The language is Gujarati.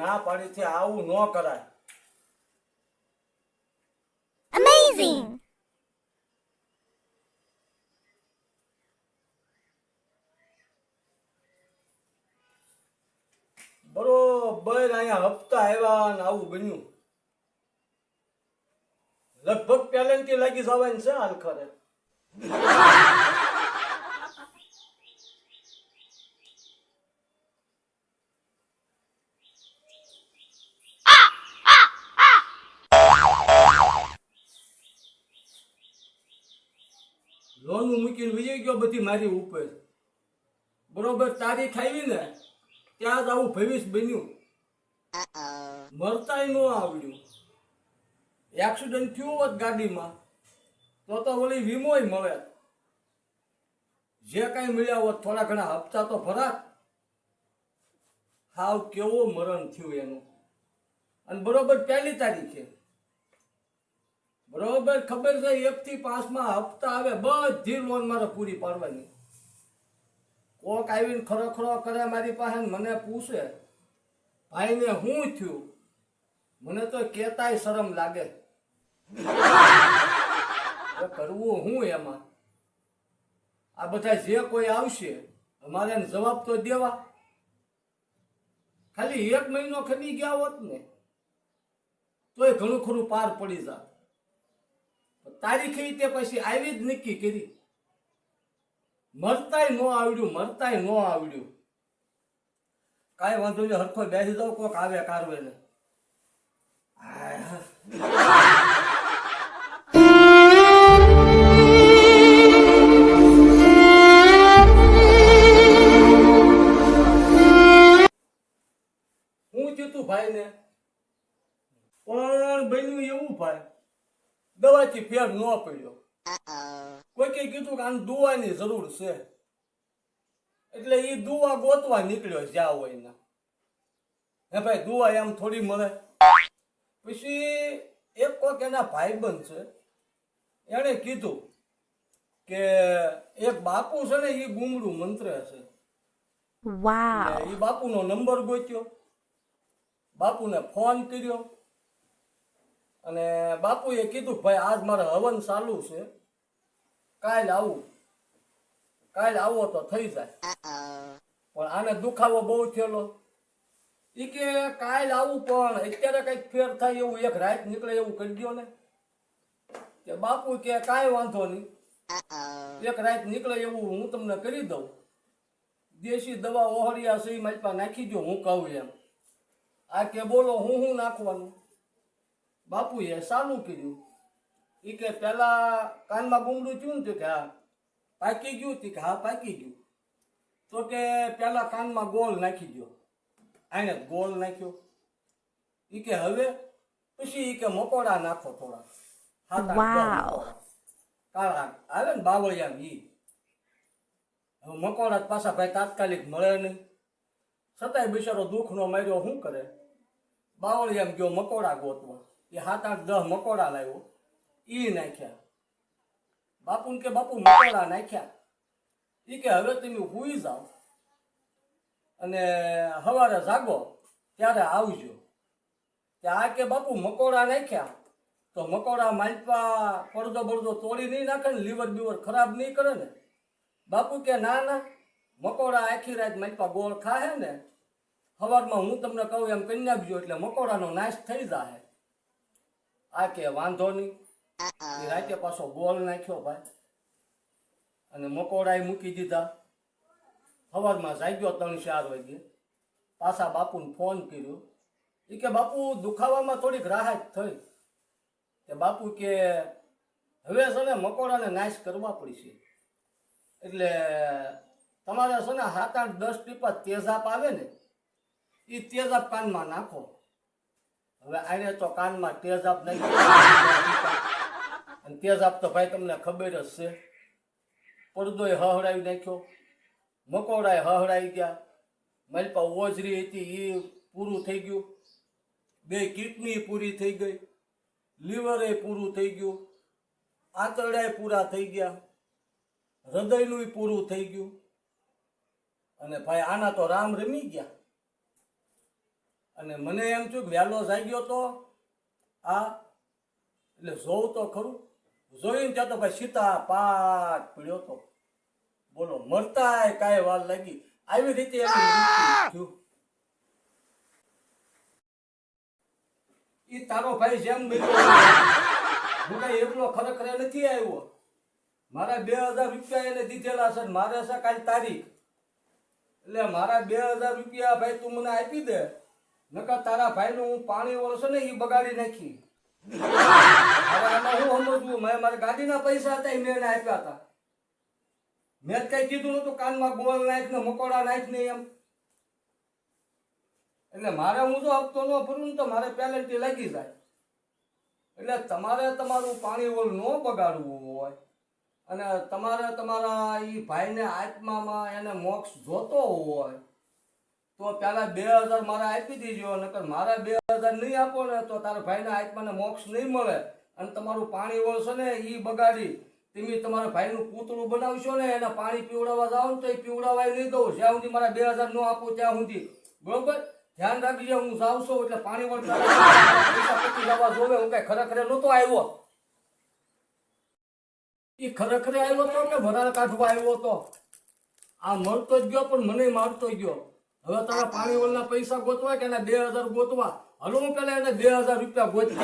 ના પાડી છે આવું ન કરાય. Amazing! બરોબર અહીંયા હપ્તા આવ્યા ને આવું બન્યું. લગભગ પેલેન્ટથી લાગી જવાની છે હાલ ખરે. લોન મૂકીને વિજય ગયો બધી મારી ઉપર. બરોબર તારીખ આવી ને ત્યાં જ આવું ભવિષ્ય બન્યું. મરતાય ન આવડ્યું. એક્સિડન્ટ થયું હોત ગાડીમાં તો ઓલી વીમોય મળે. જે કાંઈ મળ્યા હોત થોડા ઘણા હપ્તા તો ભરાત. હાવ કેવો મરણ થયું એનું. અને બરોબર પહેલી તારીખે બરોબર ખબર છે 1 થી 5 માં હપ્તા આવે બધી લોન મારે પૂરી પાડવાની. કોક આવીને ખરો કરે મારી પાસે મને પૂછે ભાઈને શું થયું. મને તો કેતાય શરમ લાગે. કરવું હું એમાં. આ બધા જે કોઈ આવશે અમારે જવાબ તો દેવા. ખાલી 1 મહિનો ખરી ગયા હોત ને તોય ઘણું ખરું પાર પડી જાત. તારીખે તે પછી આવી જ નક્કી કરી. મરતાય ન આવડ્યું. કાંઈ વાંધો નહીં હરખો બેસી જાવ કોક આવે કારવે ને. હું જીતું ભાઈ ને પણ બન્યું એવું ભાઈ દવાથી ફેર ન પડ્યો. કોઈ કીધું કે આને દુવાની જરૂર છે એટલે એ દુવા ગોતવા નીકળ્યો જ્યાં હોય ને. હે ભાઈ દુવા એમ થોડી મળે. પછી એક કોક એના ભાઈબંધ છે એણે કીધું કે એક બાપુ છે ને એ ગુમડું મંત્ર છે. Wow! એ બાપુનો નંબર ગોત્યો. બાપુને ફોન કર્યો અને બાપુએ કીધું ભાઈ આજ મારે હવન ચાલુ છે કાલ આવો તો થઈ જાય. પણ આને દુખાવો બહુ થયેલો. એ કે કાલ આવું પણ અત્યારે કઈક ફેર થાય એવું એક રાત નીકળે એવું કરી દો ને. કે બાપુ કે કાંઈ વાંધો નહીં એક રાત નીકળે એવું હું તમને કરી દઉં. દેશી દવા ઓહળિયા સહી મારી નાખી દો હું કહું એમ. આ કે બોલો હું નાખવાનું. બાપુએ ચાલુ કર્યું. એ કે પેલા કાનમાં ગુમડું થયું ને કે હા પાકી ગયું કે હા પાકી ગયું. તો કે પેલા કાનમાં ગોળ નાખી દો. આને ગોળ નાખ્યો. એ કે હવે પછી એ કે મકોડા નાખો થોડા. Wow! કાળા આવે ને બાવળિયા ઈ. હવે મકોડા પાછા ભાઈ તાત્કાલિક મળે નહીં. છતાંય બિચારો દુઃખનો માર્યો શું કરે. બાવળિયામ ગયો મકોડા ગોતવા. એ 7-8-10 મકોડા લાવ્યો. ઈ નાખ્યા. બાપુને કે બાપુ મકોડા નાખ્યા. ઈ કે હવે તમે હુઈ જાઓ અને સવારે જાગો ત્યારે આવજો. આ કે બાપુ મકોડા નાખ્યા તો મકોડા માલપા પડદો તોડી નહીં નાખે ને લીવર બીવર ખરાબ નહીં કરે ને. બાપુ કે ના મકોડા આખી રાત માલપા ગોળ ખાહે ને સવારમાં હું તમને કહું એમ કરી નાખજો એટલે મકોડાનો નાશ થઈ જાય. આ કે વાંધો નહીં. એ રાતે પાછો ગોળ નાખ્યો ભાઈ અને મકોડા મૂકી દીધા. સવારમાં જાગ્યો 3-4 વાગે. પાછા બાપુને ફોન કર્યો. એ કે બાપુ દુખાવામાં થોડીક રાહત થઈ. કે બાપુ કે હવે છે ને મકોડાને નાશ કરવા પડશે એટલે તમારે છે ને 7-8-10 ટીપા તેજાબ આવે ને એ તેજાબ કાનમાં નાખો. હવે આને તો કાનમાં તેજાબ નાખ્યો અને તેજાબ તો ભાઈ તમને ખબર જ છે. પડદોય હહડાવી નાખ્યો. મકોડાએ હહડાઈ ગયા. મારી પાસે ઓજરી હતી એ પૂરું થઈ ગયું. 2 કિડની પૂરી થઈ ગઈ. લીવરે પૂરું થઈ ગયું. આંતરડાએ પૂરા થઈ ગયા. હૃદયનું પૂરું થઈ ગયું. અને ભાઈ આના તો રામ રમી ગયા. અને મને એમ થયું કે વહેલો જાગ્યો તો આ એટલે જોઉં તો ખરું, જોઈને ત્યાં તો ભાઈ સીતા પાટ પીડ્યો તો. બોલો, મરતાય કાંઈ વાર લાગી. આવી રીતે એનું મૃત્યુ થયું. ઈ તારો ભાઈ જેમ મળ્યો હું કઈ એકલો ખરેખર નથી આવ્યો. મારા 2000 રૂપિયા એને દીધેલા છે ને મારે છે કાલ તારીખ. એટલે મારા 2000 રૂપિયા ભાઈ તું મને આપી દે, નકર તારા ભાઈનું હું પાણી વળશે ને એ બગાડી નાખી. હવે આમાં હું સમજવું, મેં મારી ગાડીના પૈસા હતા એ મેં એને આપ્યા હતા. મેં જ કઈ કીધું નતું કાનમાં ગોળ નાખ ને મકોડા નાખ ને એમ. એટલે મારે હું જો હપ્તો ન ભરું ને તો મારે પેનલ્ટી લાગી જાય. એટલે તમારે તમારું પાણી વોલ ન બગાડવું હોય અને તમારે તમારા એ ભાઈને આત્મામાં એને મોક્ષ જોતો હોય તો પેલા 2000 મારે આપી દીજો, નકર મારા 2000 નહીં આપો ને તો તારા ભાઈના આત્માને મોક્ષ નહીં મળે. અને તમારું પાણી વોલ છે ને એ બગાડી તમે તમારા ભાઈનું પૂતળું બનાવશો ને એને પાણી પીવડાવવા જાઓ ને તો એ પીવડાવાય નહીં દઉં જ્યાં સુધી મારા 2000 ન આપો ત્યાં સુધી. બરોબર, ધ્યાન રાખજો. હું જાઉં છું એટલે પાણી વળતા પૈસા પતી જવા જોવે. હું કઈ ખરેખર નહોતો આવ્યો. એ ખરેખર આવ્યો તો કે વરાળ કાઢવા આવ્યો તો? આ મરતો જ ગયો પણ મને મારતો ગયો. હવે તારા પાણી વળના પૈસા ગોતવા કે એના 2000 ગોતવા? હલો, હું પેલા એને 2000 રૂપિયા ગોતી